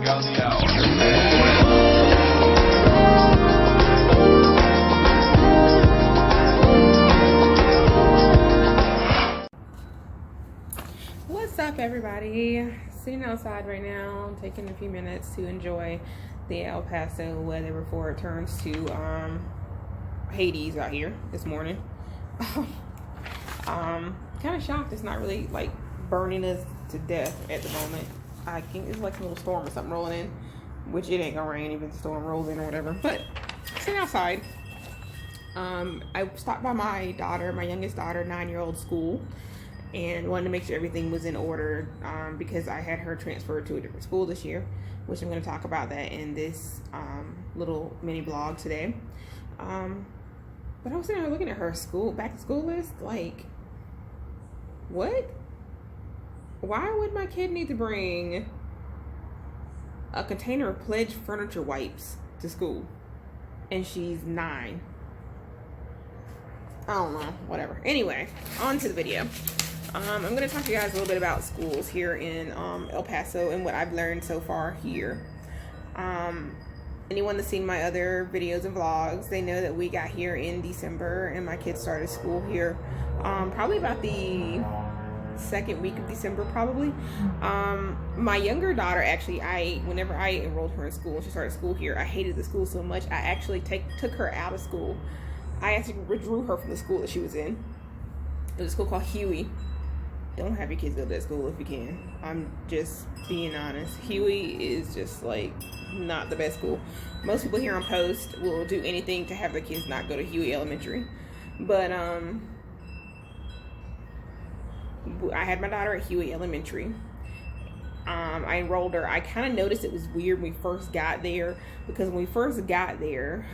traffic on the hour. What's up, everybody? Sitting outside right now, taking a few minutes to enjoy the El Paso weather before it turns to Hades out here this morning. Kind of shocked it's not really like burning us to death at the moment. I think it's like a little storm or something rolling in, which it ain't gonna rain even if the storm rolls in or whatever. But sitting outside, I stopped by my youngest daughter, 9-year-old school, and wanted to make sure everything was in order because I had her transferred to a different school this year, which I'm going to talk about that in this little mini blog today. But I was sitting there looking at her back to school list, like, what? Why would my kid need to bring a container of Pledge furniture wipes to school? And she's 9. I don't know, whatever. Anyway, on to the video. I'm going to talk to you guys a little bit about schools here in El Paso and what I've learned so far here. Anyone that's seen my other videos and vlogs, they know that we got here in December and my kids started school here probably about the second week of December probably. My younger daughter, actually, whenever I enrolled her in school, she started school here, I hated the school so much, I actually took her out of school. I actually withdrew her from the school that she was in. It was a school called Huey. Don't have your kids go to that school if you can. I'm just being honest. Huey is just like not the best school. Most people here on Post will do anything to have their kids not go to Huey Elementary. But I had my daughter at Huey Elementary. I enrolled her. I kind of noticed it was weird when we first got there, because when we first got there,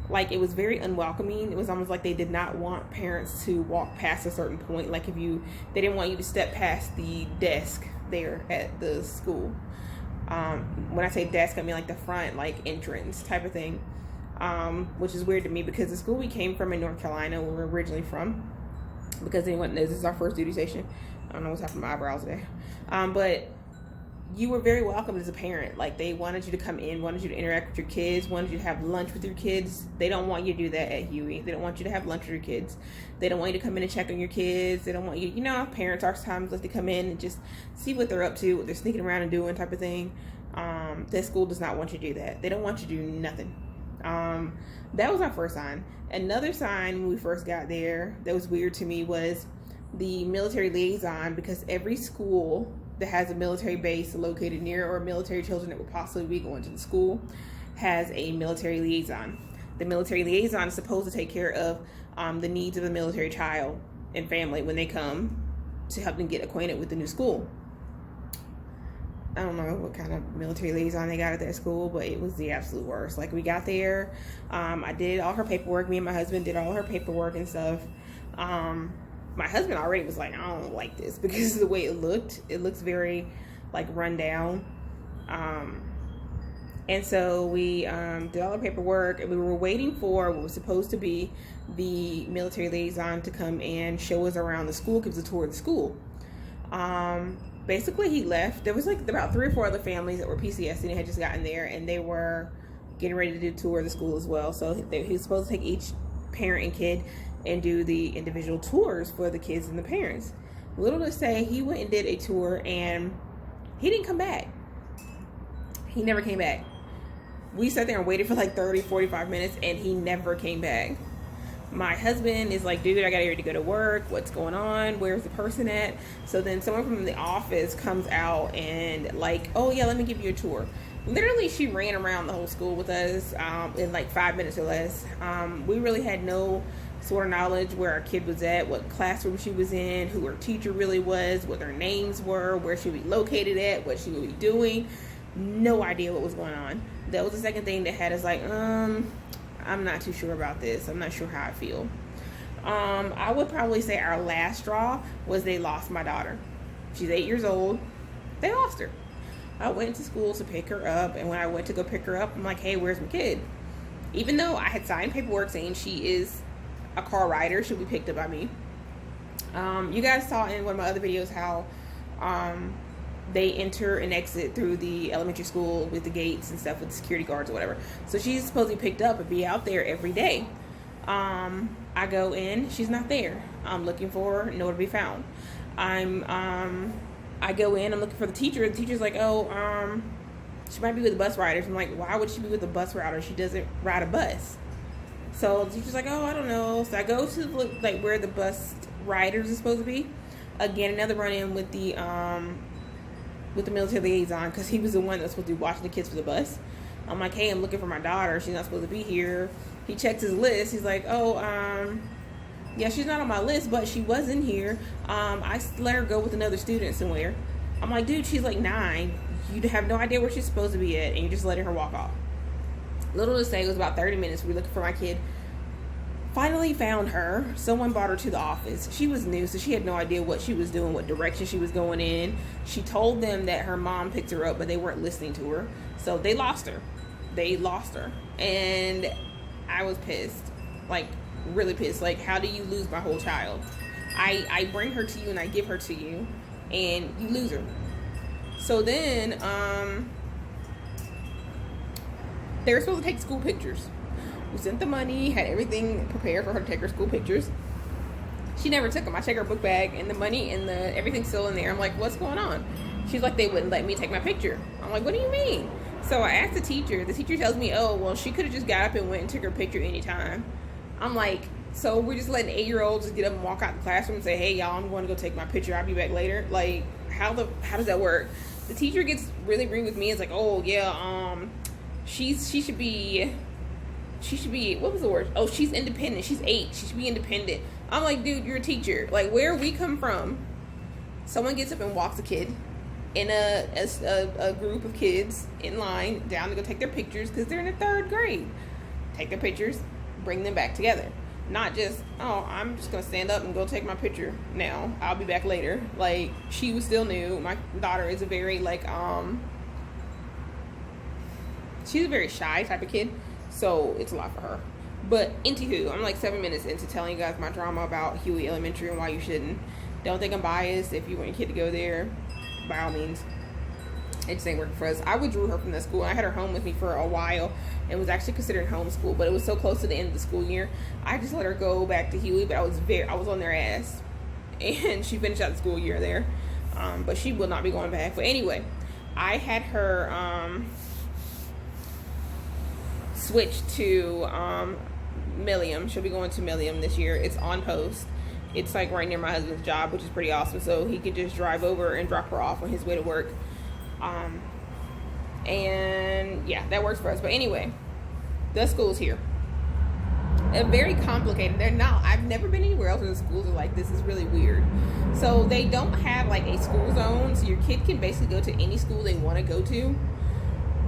like, it was very unwelcoming. It was almost like they did not want parents to walk past a certain point. Like, they didn't want you to step past the desk there at the school. When I say desk, I mean like the front, like entrance type of thing. Which is weird to me because the school we came from in North Carolina, where we're originally from, because anyone knows this is our first duty station. I don't know what's happening to my eyebrows today. But you were very welcome as a parent. Like, they wanted you to come in, wanted you to interact with your kids, wanted you to have lunch with your kids. They don't want you to do that at Huey. They don't want you to have lunch with your kids. They don't want you to come in and check on your kids. They don't want you, parents are sometimes like to come in and just see what they're up to, what they're sneaking around and doing type of thing. That school does not want you to do that. They don't want you to do nothing. That was our first sign. Another sign when we first got there that was weird to me was the military liaison, because every school that has a military base located near, or military children that would possibly be going to the school, has a military liaison. The military liaison is supposed to take care of the needs of the military child and family when they come to help them get acquainted with the new school. I don't know what kind of military liaison they got at that school, but it was the absolute worst. Like, we got there, I did all her paperwork. Me and my husband did all her paperwork and stuff. My husband already was like, I don't like this because of the way it looked. It looks very like run down. And so we did all the paperwork, and we were waiting for what was supposed to be the military liaison to come and show us around the school, give us a tour of the school. Basically, he left. There was like about 3 or 4 other families that were PCS and had just gotten there, and they were getting ready to do a tour of the school as well. So he was supposed to take each parent and kid and do the individual tours for the kids and the parents. Little to say, he went and did a tour and he didn't come back. He never came back. We sat there and waited for like 30, 45 minutes and he never came back. My husband is like, dude, I got ready to go to work. What's going on? Where's the person at? So then someone from the office comes out and like, oh yeah, let me give you a tour. Literally, she ran around the whole school with us in like 5 minutes or less. We really had no sort of knowledge where our kid was at, what classroom she was in, who her teacher really was, what their names were, where she would be located at, what she would be doing. No idea what was going on. That was the second thing that had us like, I'm not too sure about this. I'm not sure how I feel. I would probably say our last straw was they lost my daughter. She's 8 years old. They lost her. I went to school to pick her up, and when I went to go pick her up, I'm like, hey, where's my kid? Even though I had signed paperwork saying she is a car rider, she'll be picked up by me. You guys saw in one of my other videos how they enter and exit through the elementary school with the gates and stuff with the security guards or whatever. So she's supposed to be picked up and be out there every day. I go in, she's not there. I'm looking for her, nowhere to be found. I go in, I'm looking for the teacher. The teacher's like, oh, she might be with the bus riders. I'm like, why would she be with the bus rider? She doesn't ride a bus. So the teacher's like, oh, I don't know. So I go to like where the bus riders are supposed to be. Again, another run-in with the military liaison, because he was the one that's supposed to be watching the kids for the bus. I'm like, hey, I'm looking for my daughter. She's not supposed to be here. He checks his list. He's like, oh, yeah, she's not on my list, but she was in here. I let her go with another student somewhere. I'm like, dude, she's like 9. You have no idea where she's supposed to be at, and you're just letting her walk off. Little to say, it was about 30 minutes. We were looking for my kid. Finally found her. Someone brought her to the office. She was new, so she had no idea what she was doing, what direction she was going in. She told them that her mom picked her up, but they weren't listening to her. So they lost her. And I was pissed. Like, really pissed. Like, how do you lose my whole child? I bring her to you and I give her to you, and you lose her. So then, they were supposed to take school pictures. We sent the money, had everything prepared for her to take her school pictures. She never took them. I check her book bag, and the money and everything's still in there. I'm like, what's going on? She's like, they wouldn't let me take my picture. I'm like, what do you mean? So I asked the teacher. The teacher tells me, oh, well, she could have just got up and went and took her picture anytime. I'm like, so we're just letting 8-year-olds just get up and walk out the classroom and say, hey, y'all, I'm going to go take my picture. I'll be back later. Like, how does that work? The teacher gets really rude with me. It's like, oh, yeah, she should be, what was the word? Oh, she's independent. She's 8. She should be independent. I'm like, dude, you're a teacher. Like, where we come from, someone gets up and walks a kid in a group of kids in line down to go take their pictures because they're in the 3rd grade. Take their pictures, bring them back together. Not just, oh, I'm just going to stand up and go take my picture now. I'll be back later. Like, she was still new. My daughter is a very, like, she's a very shy type of kid. So it's a lot for her. But anywho, I'm like 7 minutes into telling you guys my drama about Huey Elementary and why you shouldn't. Don't think I'm biased. If you want your kid to go there, by all means. It just ain't working for us. I withdrew her from that school. I had her home with me for a while and was actually considering homeschool, but it was so close to the end of the school year. I just let her go back to Huey, but I was on their ass. And she finished out the school year there. But she will not be going back. But anyway, I had her switch to Milliam. She'll be going to Milliam this year. It's on post. It's like right near my husband's job, which is pretty awesome. So he could just drive over and drop her off on his way to work. And yeah, that works for us. But anyway, the school's here. They're very complicated. I've never been anywhere else where the schools are like this. Is really weird. So they don't have like a school zone. So your kid can basically go to any school they want to go to.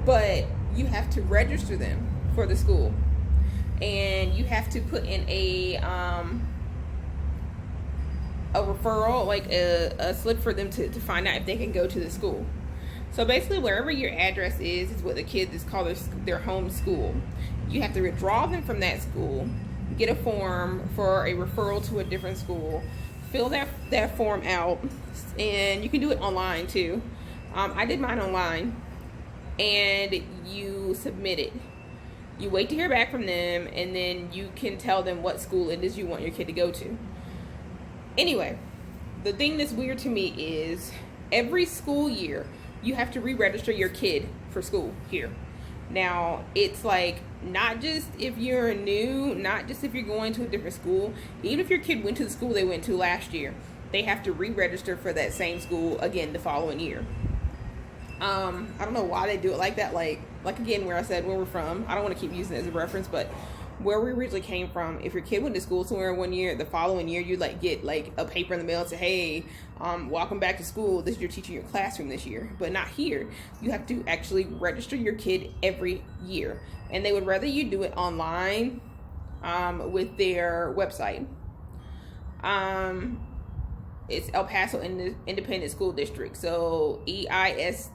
But you have to register them for the school. And you have to put in a referral, like a slip for them to find out if they can go to the school. So basically, wherever your address is what the kids is called their home school. You have to withdraw them from that school, get a form for a referral to a different school, fill that form out, and you can do it online too. I did mine online, and you submit it. You wait to hear back from them, and then you can tell them what school it is you want your kid to go to. Anyway, the thing that's weird to me is every school year, you have to re-register your kid for school here. Now, it's like not just if you're new, not just if you're going to a different school. Even if your kid went to the school they went to last year, they have to re-register for that same school again the following year. I don't know why they do it like that. Like again, where I said where we're from, I don't want to keep using it as a reference, but where we originally came from, if your kid went to school somewhere one year, the following year you like get like a paper in the mail and say, hey, welcome back to school. This is your teacher in your classroom this year. But not here. You have to actually register your kid every year. And they would rather you do it online with their website. It's El Paso Independent School District. So EISPD,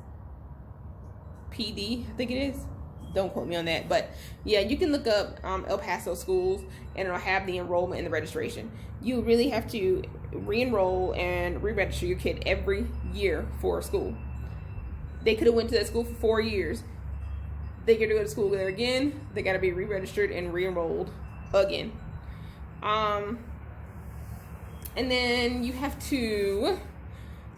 I think it is. Don't quote me on that, but yeah, you can look up El Paso Schools and it'll have the enrollment and the registration. You really have to re-enroll and re-register your kid every year for school. They could have went to that school for 4 years. They get to go to school there again. They got to be re-registered and re-enrolled again. And then you have to,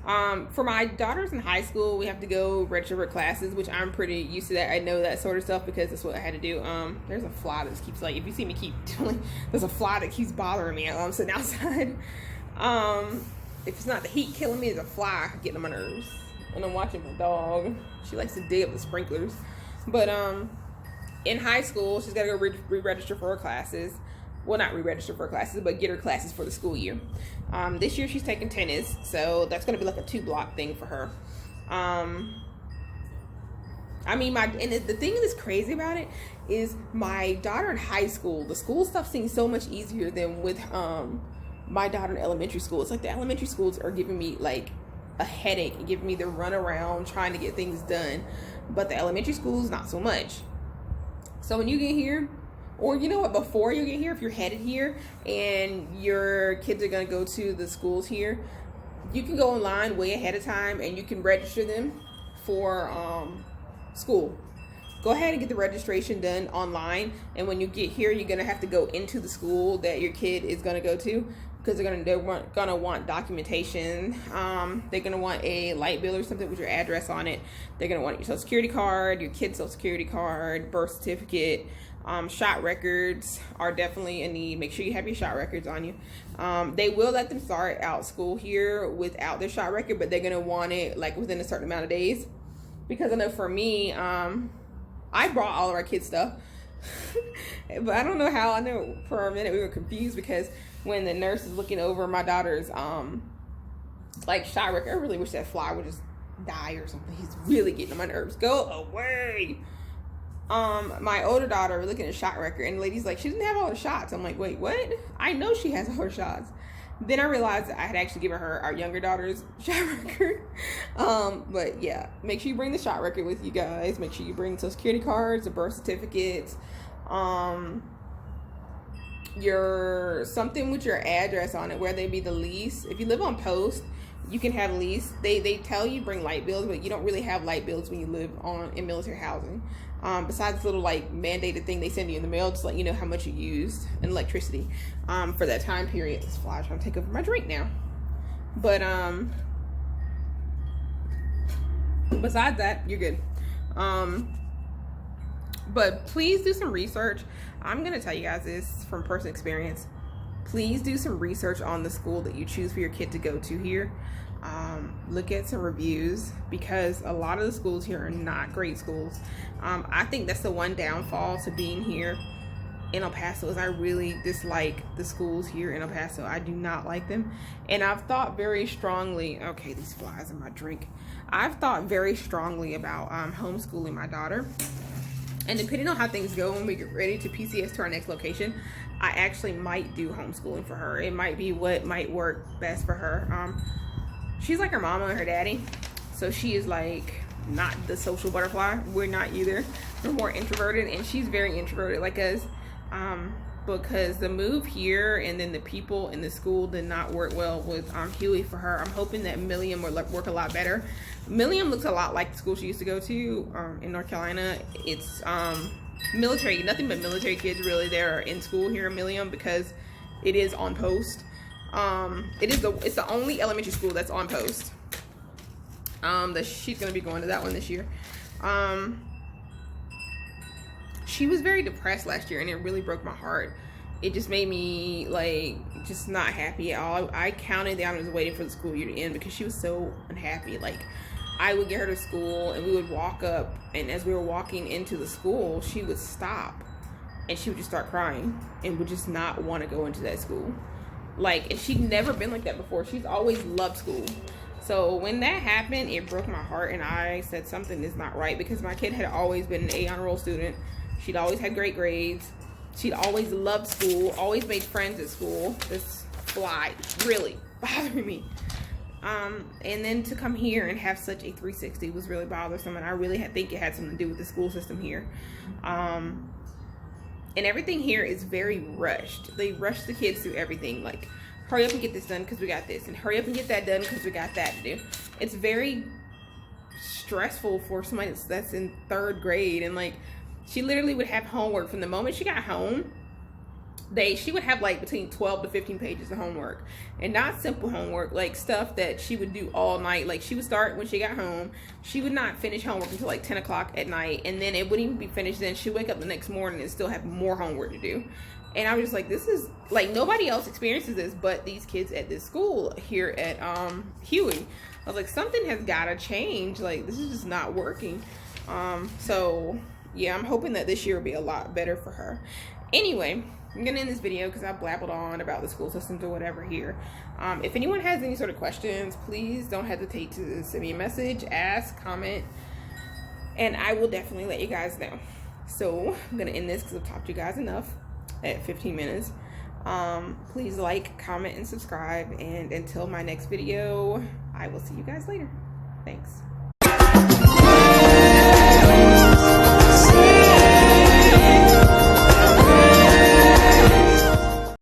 for my daughters in high school, we have to go register for classes, which I'm pretty used to that. I know that sort of stuff because that's what I had to do. There's a fly that just keeps, like, if you see me keep doing, there's a fly that keeps bothering me. I'm sitting outside. If it's not the heat killing me, there's a fly getting on my nerves. And I'm watching my dog. She likes to dig up the sprinklers. But in high school, she's got to go re-register for her classes. Well, not re-register for her classes, but get her classes for the school year. This year she's taking tennis, so that's going to be like a 2-block thing for her. I mean, the thing that's crazy about it is my daughter in high school, the school stuff seems so much easier than with my daughter in elementary school. It's like the elementary schools are giving me like a headache and giving me the run around trying to get things done, but the elementary schools not so much. So when you get here, or you know what, before you get here, if you're headed here and your kids are going to go to the schools here, you can go online way ahead of time and you can register them for school. Go ahead and get the registration done online, and when you get here, you're going to have to go into the school that your kid is going to go to, because they're gonna want documentation. They're gonna want a light bill or something with your address on it. They're gonna want your social security card, your kid's social security card, birth certificate. Shot records are definitely a need. Make sure you have your shot records on you. They will let them start out school here without their shot record, but they're gonna want it like within a certain amount of days. Because I know for me, I brought all of our kids' stuff. But I don't know how. I know for a minute we were confused because when the nurse is looking over my daughter's like shot record, I really wish that fly would just die or something. He's really getting on my nerves. Go away. My older daughter, we're looking at shot record, and the lady's like, she didn't have all the shots. I'm like, wait, what? I know she has all her shots. Then I realized that I had actually given her our younger daughter's shot record. But yeah, make sure you bring the shot record with you guys. Make sure you bring social security cards, the birth certificates, your something with your address on it, whether it be the lease. If you live on post, you can have a lease. They tell you bring light bills, but you don't really have light bills when you live in military housing. Besides this little like mandated thing they send you in the mail, just let you know how much you used in electricity for that time period. This fly trying to take over my drink now. But besides that, you're good. But please do some research. I'm gonna tell you guys this from personal experience. Please do some research on the school that you choose for your kid to go to here. Look at some reviews, because a lot of the schools here are not great schools. I think that's the one downfall to being here in El Paso, is I really dislike the schools here in El Paso. I do not like them, and I've thought very strongly, okay, these flies in my drink. I've thought very strongly about homeschooling my daughter, and depending on how things go when we get ready to PCS to our next location, I actually might do homeschooling for her. It might be what might work best for her. She's like her mama and her daddy, so she is like not the social butterfly. We're not either. We're more introverted, and she's very introverted like us, because the move here and then the people in the school did not work well with Huey for her. I'm hoping that Milliam will work a lot better. Milliam looks a lot like the school she used to go to in North Carolina. It's military, nothing but military kids really there are in school here in Milliam, because it is on post. It's the only elementary school that's on post. She's gonna be going to that one this year. She was very depressed last year, and it really broke my heart. It just made me like just not happy at all. I counted down and was waiting for the school year to end because she was so unhappy. Like, I would get her to school and we would walk up, and as we were walking into the school, she would stop and she would just start crying and would just not want to go into that school. Like, and she'd never been like that before. She's always loved school. So when that happened, it broke my heart, and I said something is not right, because my kid had always been an A honor roll student. She'd always had great grades. She'd always loved school, always made friends at school. This fly really bothering me. And then to come here and have such a 360 was really bothersome, and I really think it had something to do with the school system here. And everything here is very rushed. They rush the kids through everything. Like, hurry up and get this done because we got this, and hurry up and get that done because we got that to do. It's very stressful for somebody that's in 3rd grade. And like, she literally would have homework from the moment she got home. She would have like between 12 to 15 pages of homework, and not simple homework, like stuff that she would do all night. Like, she would start when she got home. She would not finish homework until like 10 o'clock at night, and then it wouldn't even be finished. Then she'd wake up the next morning and still have more homework to do. And I was just like, this is like, nobody else experiences this but these kids at this school here at Huey. I was like, something has got to change. Like, this is just not working. So yeah, I'm hoping that this year will be a lot better for her. Anyway, I'm gonna end this video because I blabbled on about the school systems or whatever here. If anyone has any sort of questions, please don't hesitate to send me a message, ask, comment, and I will definitely let you guys know. So I'm gonna end this because I've talked to you guys enough at 15 minutes. Please like, comment, and subscribe, and until my next video, I will see you guys later. Thanks.